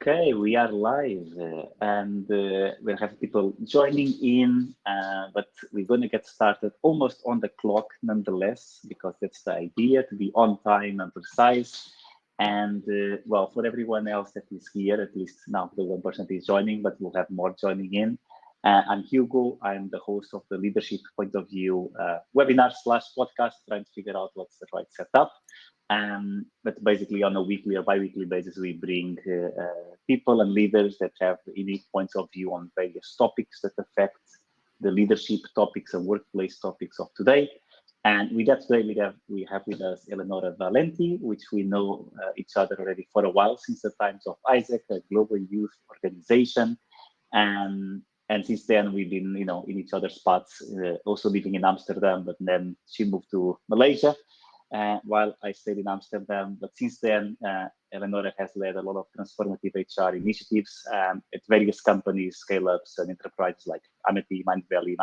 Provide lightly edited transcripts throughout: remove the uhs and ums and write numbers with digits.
Okay, we are live and we'll have people joining in, but we're going to get started almost on the clock nonetheless, because that's the idea, to be on time and precise. And well, for everyone else that is here, at least now the 1% is joining, but we'll have more joining in. I'm Hugo. I'm the host of the Leadership Point of View webinar/podcast, trying to figure out what's the right setup. But basically on a weekly or bi-weekly basis, we bring people and leaders that have unique points of view on various topics that affect the leadership topics and workplace topics of today. And with that today, we have with us Eleonora Valenti, which we know each other already for a while, since the times of Isaac, a global youth organization. And since then, we've been, in each other's spots, also living in Amsterdam, but then she moved to Malaysia. While I stayed in Amsterdam. But since then, Eleonora has led a lot of transformative HR initiatives at various companies, scale-ups, and enterprises like Amity, Mindvalley,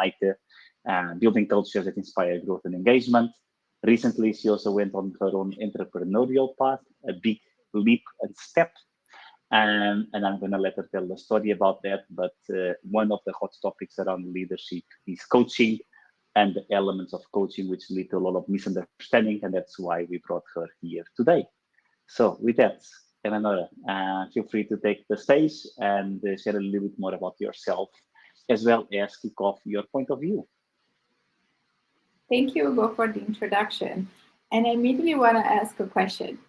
building cultures that inspire growth and engagement. Recently, she also went on her own entrepreneurial path, a big leap and step. And I'm going to let her tell the story about that. But one of the hot topics around leadership is coaching, and the elements of coaching which lead to a lot of misunderstanding, and that's why we brought her here today. So with that, Eleonora, feel free to take the stage and share a little bit more about yourself, as well as kick off your point of view. Thank you, Hugo, for the introduction. And I immediately want to ask a question.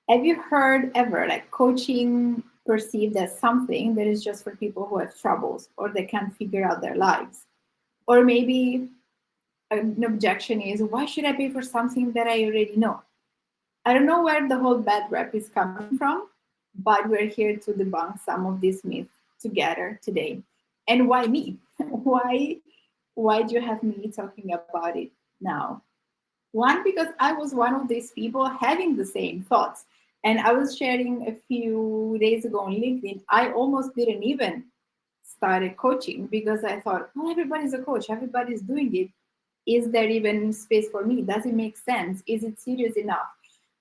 Have you heard ever coaching perceived as something that is just for people who have troubles or they can't figure out their lives? Or maybe an objection is, why should I pay for something that I already know? I don't know where the whole bad rep is coming from, but we're here to debunk some of these myths together today. And why me? Why do you have me talking about it now? One, because I was one of these people having the same thoughts. And I was sharing a few days ago on LinkedIn, I almost didn't even started coaching because I thought, well, everybody's a coach, everybody's doing it. Is there even space for me? Does it make sense? Is it serious enough?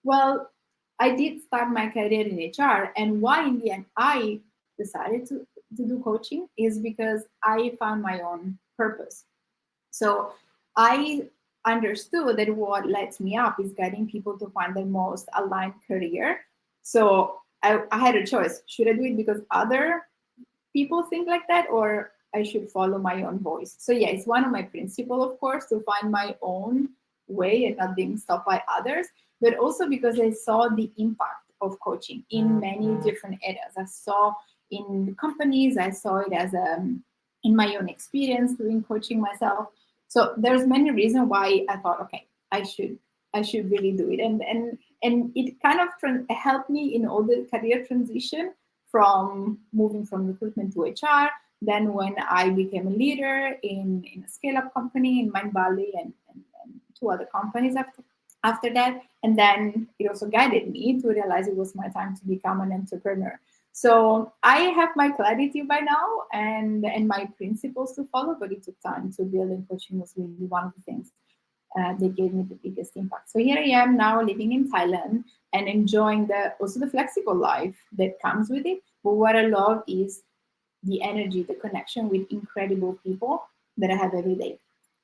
Well, I did start my career in HR, and why in the end I decided to do coaching is because I found my own purpose. So I understood that what lights me up is guiding people to find their most aligned career. So I had a choice. Should I do it because other people think like that, or I should follow my own voice? So yeah, it's one of my principles, of course, to find my own way and not being stopped by others, but also because I saw the impact of coaching in many different areas. I saw in companies, I saw it as in my own experience doing coaching myself. So there's many reasons why I thought, okay, I should really do it, and it kind of helped me in all the career transition, from moving from recruitment to HR. Then when I became a leader in a scale-up company in Mindvalley and two other companies after that. And then it also guided me to realize it was my time to become an entrepreneur. So I have my clarity by now and my principles to follow, but it took time to build, and coaching was really one of the things that gave me the biggest impact. So here I am now living in Thailand and enjoying also the flexible life that comes with it. But what I love is the energy, the connection with incredible people that I have every day.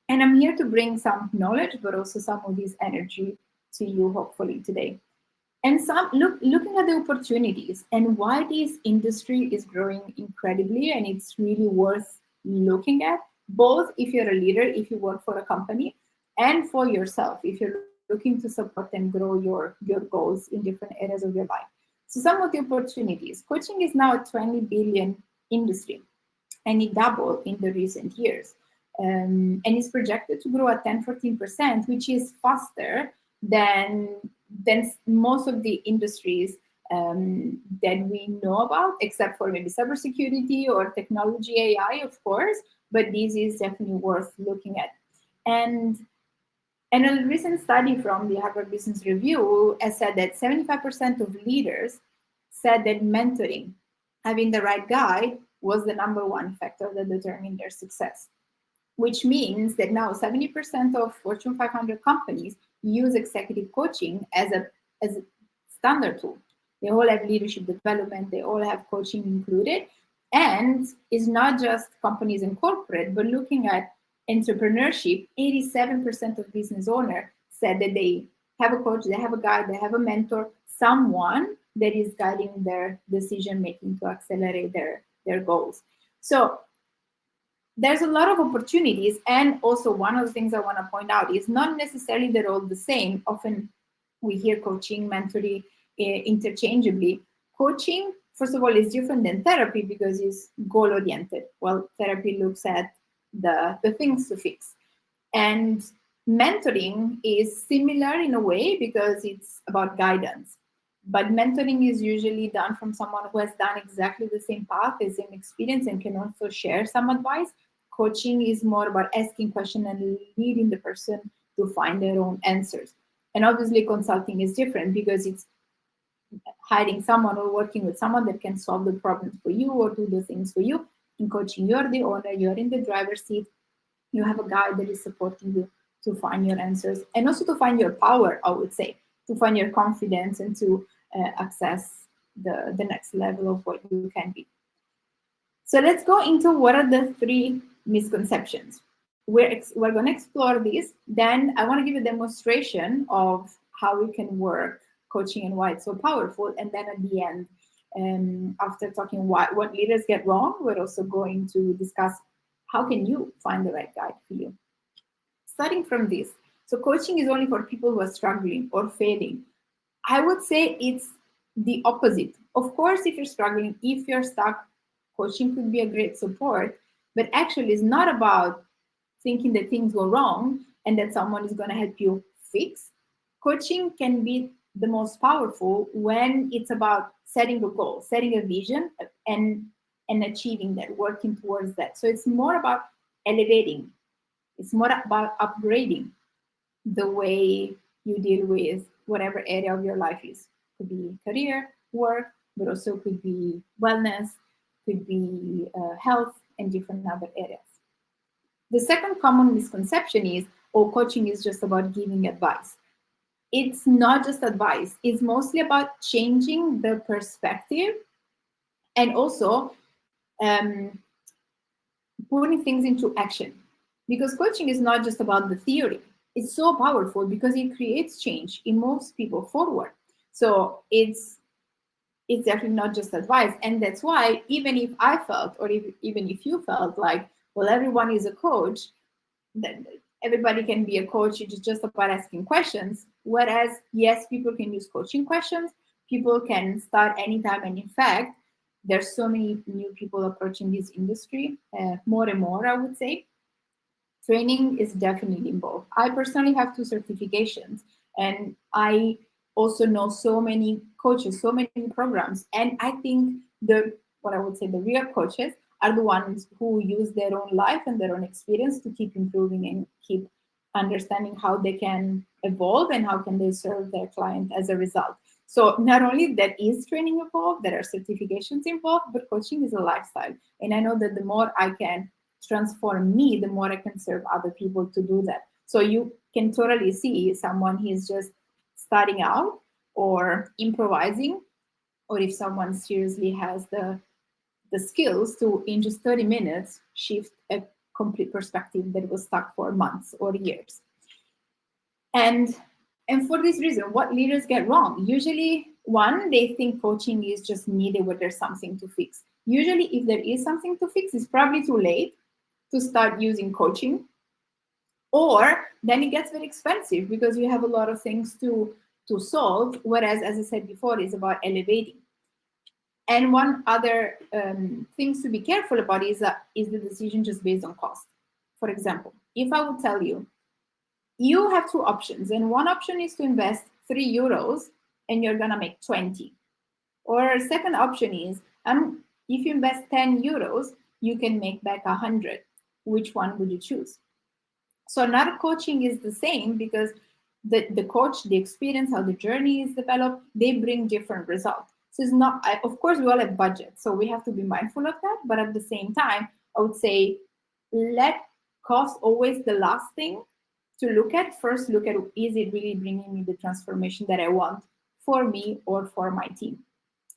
And I'm here to bring some knowledge, but also some of this energy to you, hopefully today. And looking at the opportunities and why this industry is growing incredibly, and it's really worth looking at, both if you're a leader, if you work for a company, and for yourself, if you're looking to support and grow your goals in different areas of your life. So some of the opportunities. Coaching is now a 20 billion industry, and it doubled in the recent years. And it's projected to grow at 10-14%, which is faster than most of the industries that we know about, except for maybe cybersecurity or technology, AI, of course. But this is definitely worth looking at. And a recent study from the Harvard Business Review has said that 75% of leaders said that mentoring, having the right guide, was the number one factor that determined their success. Which means that now 70% of Fortune 500 companies use executive coaching as a standard tool. They all have leadership development. They all have coaching included. And it's not just companies and corporate, but looking at entrepreneurship, 87% of business owners said that they have a coach, they have a guide, they have a mentor, someone that is guiding their decision making to accelerate their goals. So there's a lot of opportunities. And also one of the things I want to point out is not necessarily they're all the same. Often we hear coaching, mentoring interchangeably. Coaching, first of all, is different than therapy because it's goal oriented. Well, therapy looks at the things to fix. And mentoring is similar in a way because it's about guidance. But mentoring is usually done from someone who has done exactly the same path, the same experience, and can also share some advice. Coaching is more about asking questions and leading the person to find their own answers. And obviously consulting is different because it's hiring someone or working with someone that can solve the problems for you or do the things for you. In coaching, you're the owner, you're in the driver's seat, you have a guide that is supporting you to find your answers and also to find your power, I would say, to find your confidence and to access the next level of what you can be. So let's go into what are the 3 misconceptions. We're going to explore these. Then I want to give a demonstration of how we can work coaching and why it's so powerful. And then at the end, after talking what leaders get wrong, we're also going to discuss how can you find the right guide for you. Starting from this, so coaching is only for people who are struggling or failing. I would say it's the opposite. Of course, if you're struggling, if you're stuck, coaching could be a great support, but actually it's not about thinking that things go wrong and that someone is going to help you fix. Coaching can be the most powerful when it's about setting a goal, setting a vision, and achieving that, working towards that. So it's more about elevating. It's more about upgrading the way you deal with whatever area of your life is. Could be career, work, but also could be wellness, could be health, and different other areas. The second common misconception is, oh, coaching is just about giving advice. It's not just advice. It's mostly about changing the perspective and also putting things into action. Because coaching is not just about the theory. It's so powerful because it creates change. It moves people forward. So it's definitely not just advice. And that's why even if I felt, or even if you felt like, well, everyone is a coach, then everybody can be a coach. It's just about asking questions. Whereas, yes, people can use coaching questions. People can start anytime. And in fact, there's so many new people approaching this industry, more and more, I would say. Training is definitely involved. I personally have 2 certifications, and I also know so many coaches, so many programs. And I think what I would say the real coaches are the ones who use their own life and their own experience to keep improving and keep understanding how they can evolve and how can they serve their client as a result. So not only that is training involved, there are certifications involved, but coaching is a lifestyle. And I know that the more I can transform me, the more I can serve other people to do that. So you can totally see someone who's just starting out or improvising, or if someone seriously has the skills to, in just 30 minutes, shift a complete perspective that was stuck for months or years. And for this reason, what leaders get wrong? Usually, one, they think coaching is just needed when there's something to fix. Usually, if there is something to fix, it's probably too late to start using coaching. Or then it gets very expensive because you have a lot of things to solve. Whereas, as I said before, it's about elevating. And one other things to be careful about is the decision just based on cost. For example, if I would tell you, you have 2 options, and one option is to invest €3 and you're gonna make 20. Or second option is, if you invest €10, you can make back 100. Which one would you choose? So not coaching is the same because the coach, the experience, how the journey is developed, they bring different results. So it's not, of course, we all have budget, so we have to be mindful of that. But at the same time, I would say let cost always the last thing to look at. First, look at, is it really bringing me the transformation that I want for me or for my team?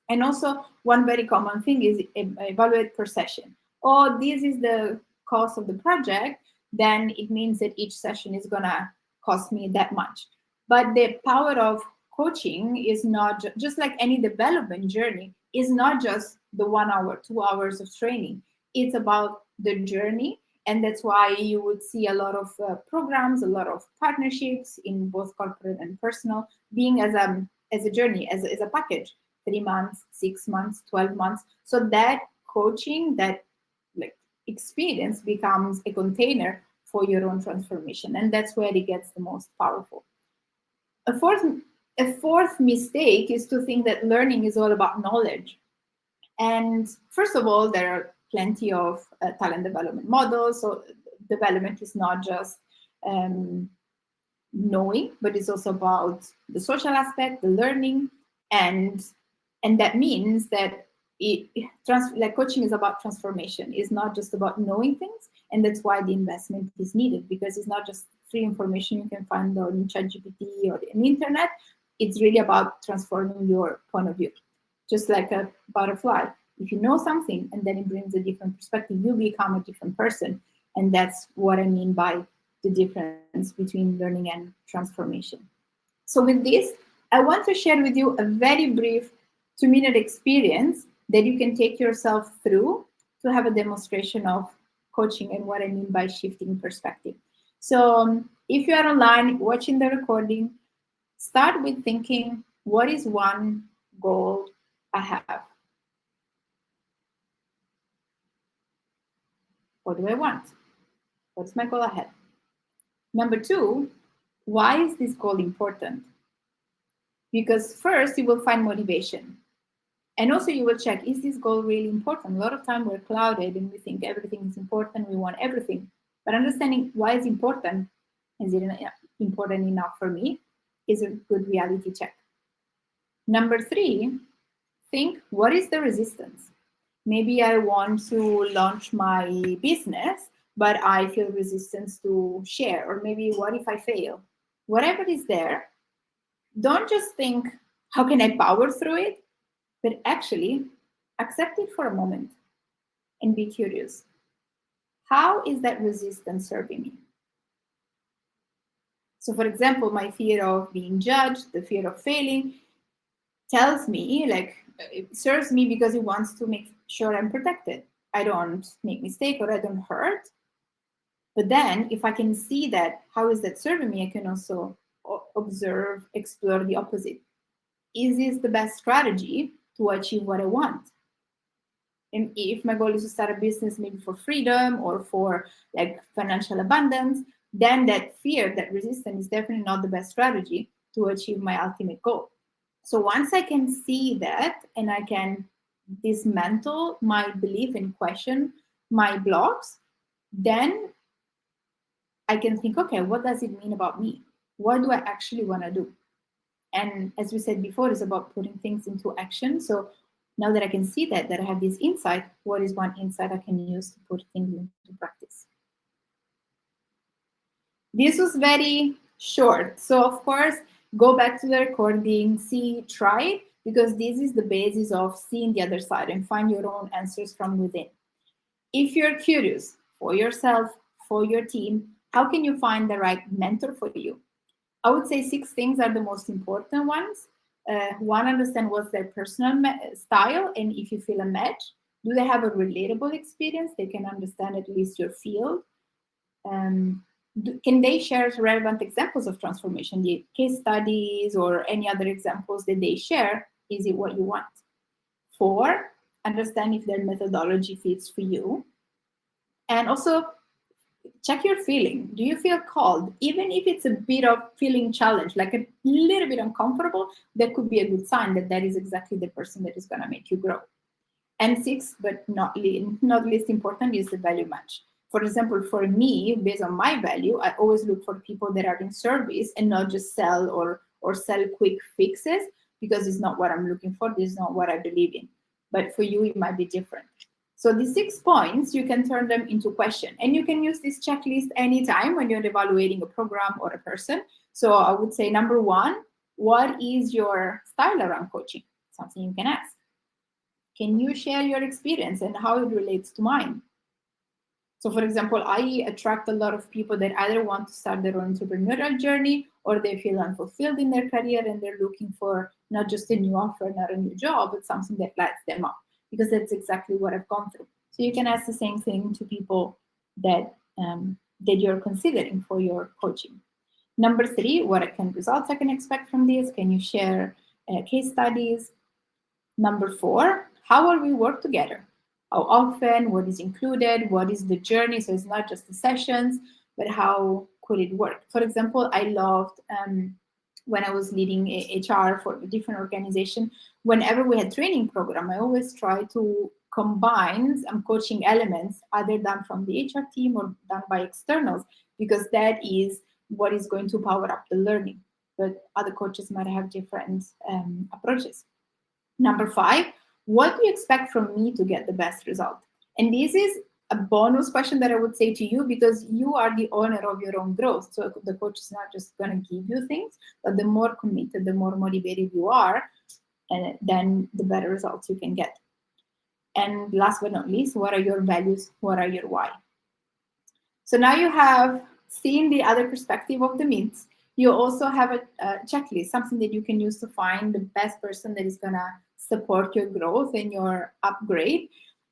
And also one very common thing is evaluate per session. Oh, this is the cost of the project, then it means that each session is gonna cost me that much. But the power of coaching is not just like any development journey, is not just the 1 hour, 2 hours of training. It's about the journey. And that's why you would see a lot of programs, a lot of partnerships in both corporate and personal, being as a journey, as a package, 3 months, 6 months, 12 months. So that coaching, that like experience becomes a container for your own transformation. And that's where it gets the most powerful. A fourth mistake is to think that learning is all about knowledge. And first of all, there are plenty of talent development models. So development is not just knowing, but it's also about the social aspect, the learning, and that means that like coaching is about transformation. It's not just about knowing things, and that's why the investment is needed, because it's not just free information you can find on ChatGPT or the internet. It's really about transforming your point of view, just like a butterfly. If you know something and then it brings a different perspective, you become a different person. And that's what I mean by the difference between learning and transformation. So with this, I want to share with you a very brief 2-minute experience that you can take yourself through to have a demonstration of coaching and what I mean by shifting perspective. So if you are online watching the recording, start with thinking, what is one goal I have? What do I want? What's my goal ahead? Number 2, why is this goal important? Because first, you will find motivation. And also you will check, is this goal really important? A lot of time we're clouded and we think everything is important, we want everything. But understanding why it's important, is it important enough for me, is a good reality check. Number 3, think, what is the resistance? Maybe I want to launch my business, but I feel resistance to share. Or maybe what if I fail? Whatever is there, don't just think, how can I power through it? But actually accept it for a moment and be curious. How is that resistance serving me? So for example, my fear of being judged, the fear of failing, tells me, like, it serves me because it wants to make sure I'm protected. I don't make mistake or I don't hurt. But then if I can see that, how is that serving me? I can also observe, explore the opposite. Is this the best strategy to achieve what I want? And if my goal is to start a business, maybe for freedom or for like financial abundance, then that fear, that resistance is definitely not the best strategy to achieve my ultimate goal. So once I can see that and I can dismantle my belief and question my blocks, then I can think, okay, what does it mean about me? What do I actually want to do? And as we said before, it's about putting things into action. So now that I can see that I have this insight, what is one insight I can use to put things into practice? This was very short. So of course, go back to the recording, see, try it, because this is the basis of seeing the other side and find your own answers from within. If you're curious for yourself, for your team, how can you find the right mentor for you? I would say 6 things are the most important ones. 1, understand what's their personal style, and if you feel a match, do they have a relatable experience? They can understand at least your field. Can they share relevant examples of transformation, the case studies or any other examples that they share? Is it what you want? 4, understand if their methodology fits for you. And also check your feeling. Do you feel called? Even if it's a bit of feeling challenged, like a little bit uncomfortable, that could be a good sign that that is exactly the person that is going to make you grow. And 6, but not least important, is the value match. For example, for me, based on my value, I always look for people that are in service and not just sell or sell quick fixes, because it's not what I'm looking for. This is not what I believe in. But for you, it might be different. So the 6 points, you can turn them into question. And you can use this checklist anytime when you're evaluating a program or a person. So I would say, number 1, what is your style around coaching? Something you can ask. Can you share your experience and how it relates to mine? So for example, I attract a lot of people that either want to start their own entrepreneurial journey, or they feel unfulfilled in their career and they're looking for not just a new offer, not a new job, but something that lights them up, because that's exactly what I've gone through. So you can ask the same thing to people that that you're considering for your coaching. Number 3, what kind of results I can expect from this? Can you share case studies? Number 4, how will we work together? How often? What is included? What is the journey? So it's not just the sessions, but how could it work? For example, I loved when I was leading HR for a different organization, whenever we had training program, I always try to combine some coaching elements either done from the HR team or done by externals, because that is what is going to power up the learning. But other coaches might have different approaches. Number 5, what do you expect from me to get the best result? And this is a bonus question that I would say to you, because you are the owner of your own growth. So the coach is not just going to give you things, but the more committed, the more motivated you are, and then the better results you can get. And last but not least, what are your values? What are your why? So now you have seen the other perspective of the myths. You also have a checklist, something that you can use to find the best person that is going to support your growth and your upgrade.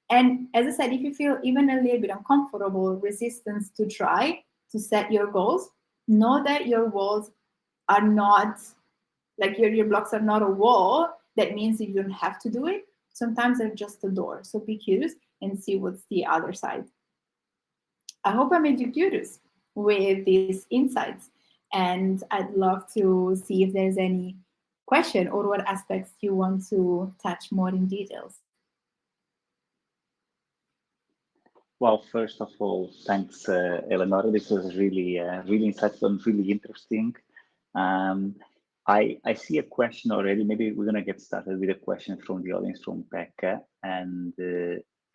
And as I said, if you feel even a little bit uncomfortable, resistance to try to set your goals, know that your walls are not, like your blocks are not a wall. That means that you don't have to do it. Sometimes they're just a door. So be curious and see what's the other side. I hope I made you curious with these insights. And I'd love to see if there's any question or what aspects you want to touch more in details. Well, first of all, thanks, Eleonora. This was really, really insightful and really interesting. I see a question already. Maybe we're gonna get started with a question from the audience from Pekka, and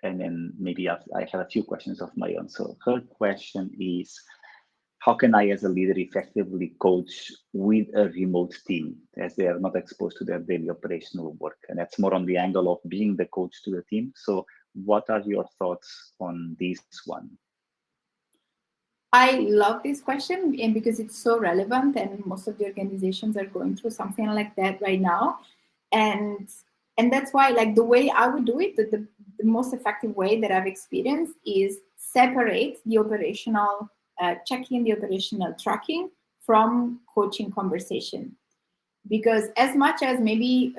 then maybe I have a few questions of my own. So her question is, how can I, as a leader, effectively coach with a remote team, as they are not exposed to their daily operational work? And that's more on the angle of being the coach to the team. So what are your thoughts on this one? I love this question, and because it's so relevant, and most of the organizations are going through something like that right now. And that's why, like, the way I would do it, the most effective way that I've experienced is separate the operational checking, the operational tracking from coaching conversation. Because as much as maybe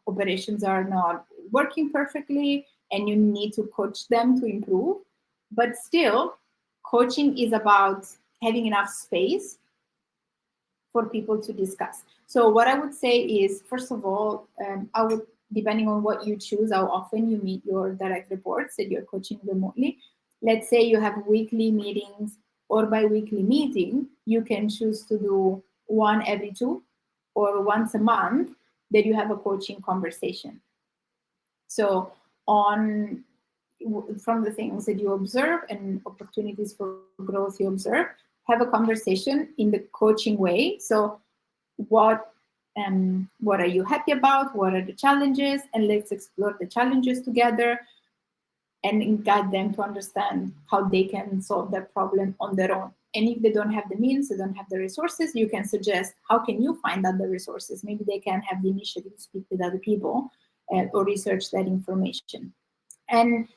operations are not working perfectly and you need to coach them to improve, but still, coaching is about having enough space for people to discuss. So what I would say is, first of all, I would, depending on what you choose, how often you meet your direct reports that you're coaching remotely. Let's say you have weekly meetings or bi-weekly meeting, you can choose to do one every 2 or once a month that you have a coaching conversation. So from the things that you observe and opportunities for growth you observe, have a conversation in the coaching way. So what are you happy about? What are the challenges? And let's explore the challenges together and guide them to understand how they can solve that problem on their own. And if they don't have the means, they don't have the resources, you can suggest, how can you find other resources? Maybe they can have the initiative to speak with other people or research that information. And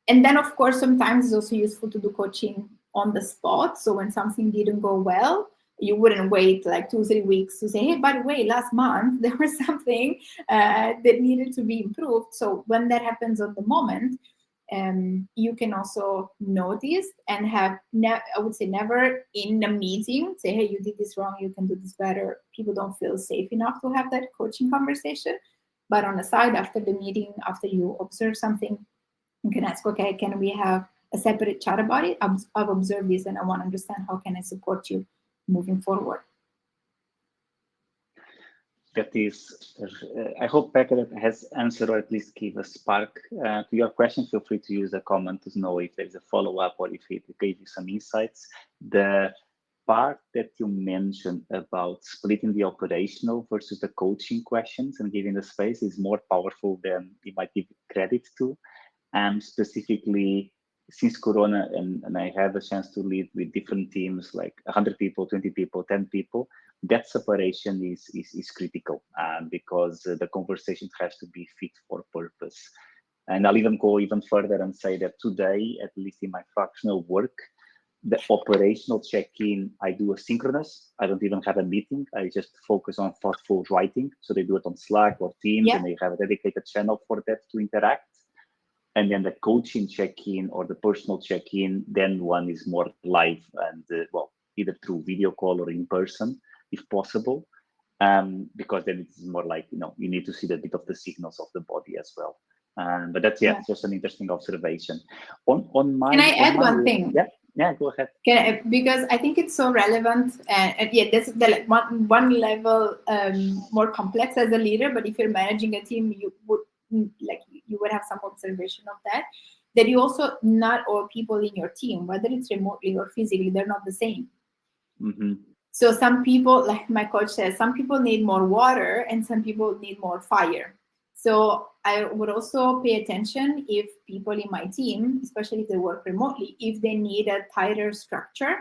then, of course, sometimes it's also useful to do coaching on the spot. So when something didn't go well, you wouldn't wait like 2-3 weeks to say, hey, by the way, last month there was something that needed to be improved. So when that happens on the moment, you can also notice and have, I would say, never in a meeting say, hey, you did this wrong, you can do this better. People don't feel safe enough to have that coaching conversation. But on the side, after the meeting, after you observe something, you can ask, okay, can we have a separate chat about it? I've observed this and I want to understand, how can I support you moving forward? That is, I hope Pekka has answered, or at least give a spark to your question. Feel free to use a comment to know if there's a follow-up or if it gave you some insights. The part that you mentioned about splitting the operational versus the coaching questions and giving the space is more powerful than you might give credit to. And specifically, since Corona, and I had the chance to lead with different teams, like 100 people, 20 people, 10 people, that separation is critical, because the conversation has to be fit for purpose. And I'll even go even further and say that today, at least in my fractional work, the operational check-in, I do asynchronous. I don't even have a meeting. I just focus on thoughtful writing. So they do it on Slack or Teams, and they have a dedicated channel for that to interact. And then the coaching check-in or the personal check-in, then one is more live and either through video call or in person, if possible, because then it's more like, you need to see the bit of the signals of the body as well. But that's just an interesting observation. On my, can I add one thing? Yeah, go ahead. Because I think it's so relevant, and this is the one level more complex as a leader. But if you're managing a team, you would have some observation of that you also, not all people in your team, whether it's remotely or physically, they're not the same. Mm-hmm. So some people, like my coach says, some people need more water and some people need more fire. So I would also pay attention if people in my team, especially if they work remotely, if they need a tighter structure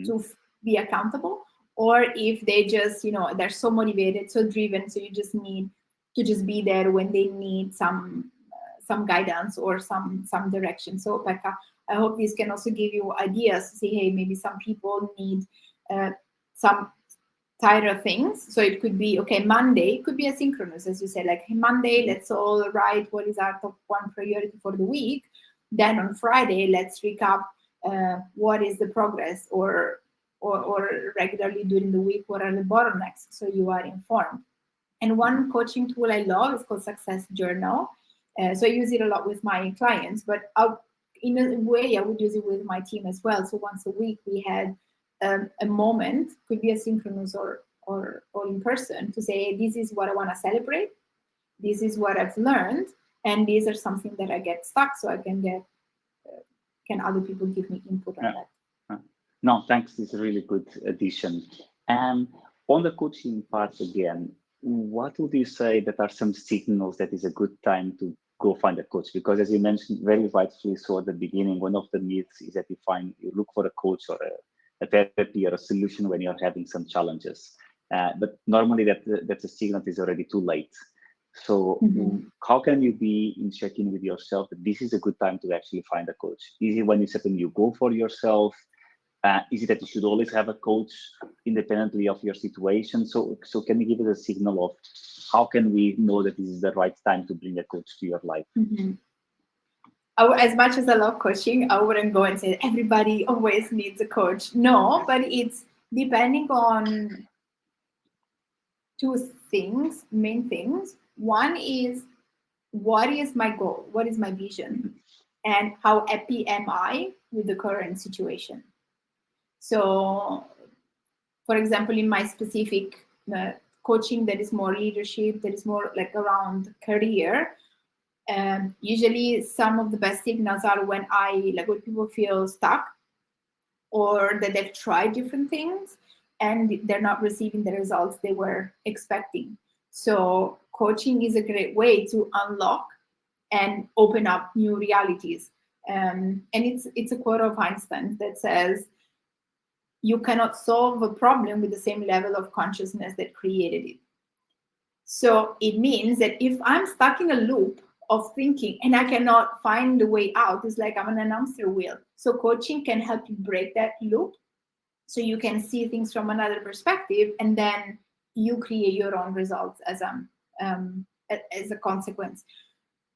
to be accountable, or if they just, they're so motivated, so driven, so you just need to just be there when they need some guidance or some direction. So Pekka, I hope this can also give you ideas to say, hey, maybe some people need some tighter things. So it could be, okay, Monday could be asynchronous, as you said, like, hey, Monday, let's all write what is our top one priority for the week. Then on Friday, let's recap what is the progress, or regularly during the week, what are the bottlenecks, so you are informed. And one coaching tool I love is called Success Journal. So I use it a lot with my clients, but in a way, I would use it with my team as well. So once a week, we had a moment, could be asynchronous or in person, to say, this is what I want to celebrate, this is what I've learned, and these are something that I get stuck, so I can get, can other people give me input on that? No, thanks. This is a really good addition. And on the coaching part again, what would you say that are some signals that is a good time to go find a coach? Because as you mentioned very rightfully so at the beginning, one of the myths is that you look for a coach or a therapy or a solution when you're having some challenges. But normally that's a signal that is already too late. So how can you be in checking with yourself that this is a good time to actually find a coach? Is it when it's something you go for yourself? Is it that you should always have a coach independently of your situation? So can you give us a signal of how can we know that this is the right time to bring a coach to your life? As much as I love coaching, I wouldn't go and say everybody always needs a coach. No, but it's depending on two things, main things. One is, what is my goal? What is my vision? And how happy am I with the current situation? So, for example, in my specific coaching that is more leadership, that is more like around career, usually some of the best signals are when when people feel stuck, or that they've tried different things and they're not receiving the results they were expecting. So coaching is a great way to unlock and open up new realities. And it's a quote of Einstein that says, you cannot solve a problem with the same level of consciousness that created it. So it means that if I'm stuck in a loop of thinking and I cannot find the way out, it's like I'm on an hamster wheel. So coaching can help you break that loop, so you can see things from another perspective, and then you create your own results as a consequence.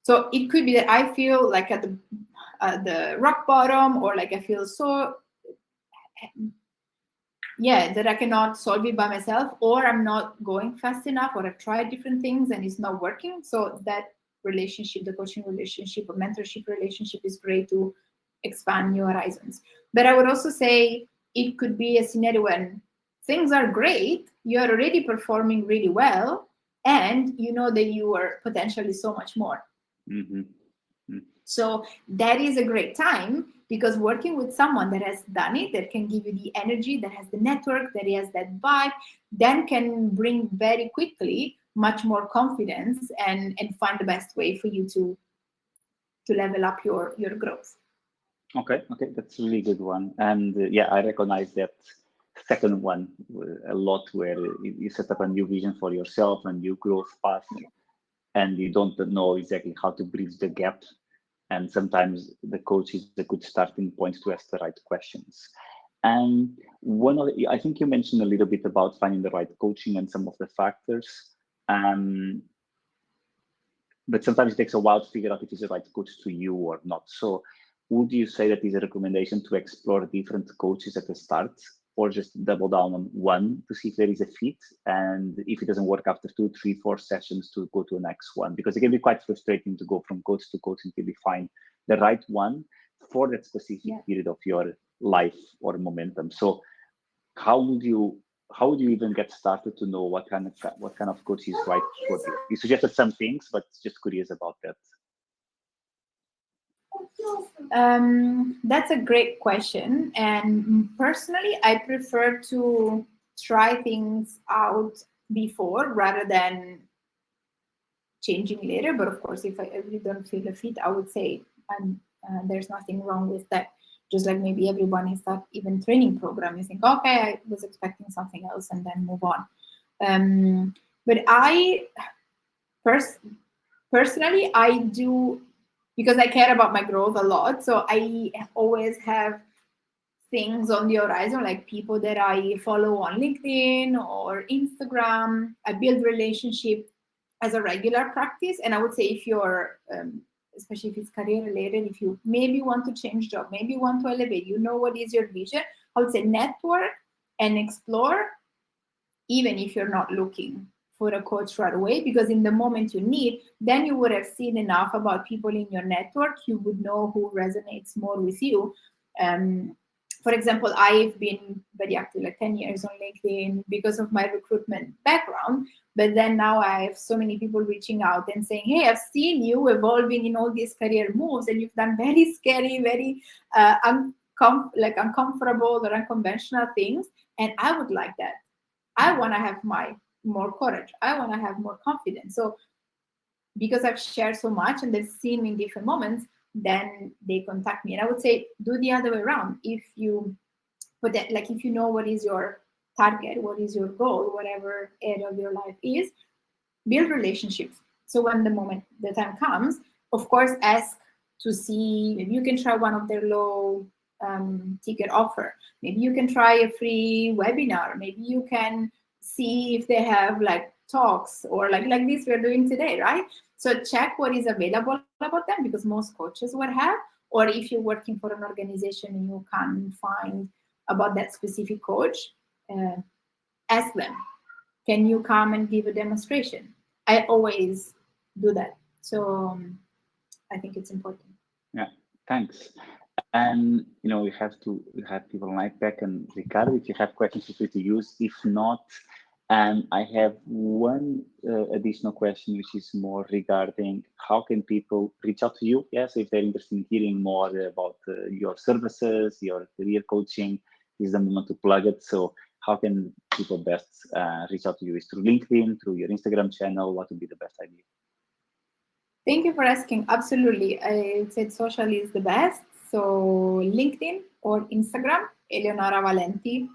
So it could be that I feel like at the rock bottom, or like I feel so that I cannot solve it by myself, or I'm not going fast enough, or I've tried different things and it's not working. So that relationship, the coaching relationship or mentorship relationship, is great to expand your horizons. But I would also say it could be a scenario when things are great, you're already performing really well, and you know that you are potentially so much more. So that is a great time because working with someone that has done it, that can give you the energy, that has the network, that has that vibe, then can bring very quickly much more confidence and find the best way for you to level up your growth. Okay, that's a really good one. And yeah, I recognize that second one a lot, where you set up a new vision for yourself, a new growth path, and you don't know exactly how to bridge the gap. And sometimes the coach is a good starting point to ask the right questions. And I think you mentioned a little bit about finding the right coaching and some of the factors. But sometimes it takes a while to figure out if it's the right coach to you or not. So would you say that is a recommendation to explore different coaches at the start, or just double down on one to see if there is a fit? And if it doesn't work after 2, 3, 4 sessions, to go to the next one? Because it can be quite frustrating to go from coach to coach until you find the right one for that specific period of your life or momentum. So how would you even get started to know what kind of coach is right for you? You suggested some things, but just curious about that. That's a great question. And personally, I prefer to try things out before rather than changing later. But of course, if I really don't feel a fit, I would say there's nothing wrong with that. Just like maybe everyone is not even training program, you think, okay, I was expecting something else, and then move on. But I personally, I do, because I care about my growth a lot. So I always have things on the horizon, like people that I follow on LinkedIn or Instagram. I build relationship as a regular practice. And I would say if you're, especially if it's career related, if you maybe want to change job, maybe you want to elevate, you know what is your vision, I would say network and explore, even if you're not looking for a coach right away, because in the moment you need, then you would have seen enough about people in your network. You would know who resonates more with you. For example, I've been very active, like 10 years on LinkedIn because of my recruitment background. But then now I have so many people reaching out and saying, hey, I've seen you evolving in all these career moves, and you've done very scary, very uncomfortable or unconventional things. And I would like that. I want to have more courage. I want to have more confidence. So because I've shared so much and they've seen me in different moments, then they contact me. And I would say do the other way around. If you put that, like, if you know what is your target, what is your goal, whatever area of your life is, build relationships. So when the time comes, of course, ask to see, maybe you can try one of their low ticket offer. Maybe you can try a free webinar. Maybe you can see if they have like talks or like this we're doing today, right? So check what is available about them, because most coaches would have. Or if you're working for an organization and you can't find about that specific coach, ask them, can you come and give a demonstration? I always do that. So I think it's important. Yeah, thanks. And we have people like Beck and Ricardo. If you have questions, feel free to use. If not, I have one additional question, which is more regarding how can people reach out to you? Yes, if they're interested in hearing more about your services, your career coaching, this is the moment to plug it. So how can people best reach out to you? Is through LinkedIn, through your Instagram channel? What would be the best idea? Thank you for asking. Absolutely. I said social is the best. So LinkedIn or Instagram, Eleonora Valenti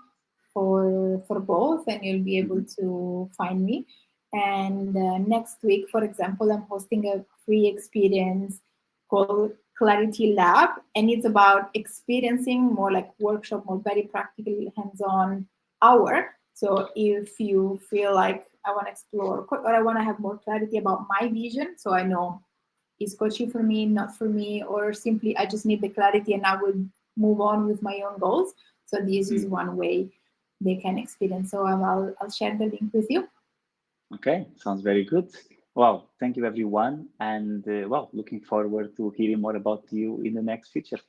for both, and you'll be able to find me. And next week, for example, I'm hosting a free experience called Clarity Lab, and it's about experiencing more like workshop, more very practical, hands-on hour. So if you feel like I want to explore or I want to have more clarity about my vision, so I know is coaching for me, not for me, or simply I just need the clarity and I will move on with my own goals. So this is one way they can experience. So I'll share the link with you. Okay, sounds very good. Well, thank you everyone, and looking forward to hearing more about you in the next future.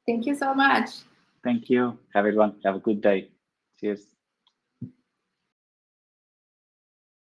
Thank you so much. Thank you. Everyone, have a good day. Cheers.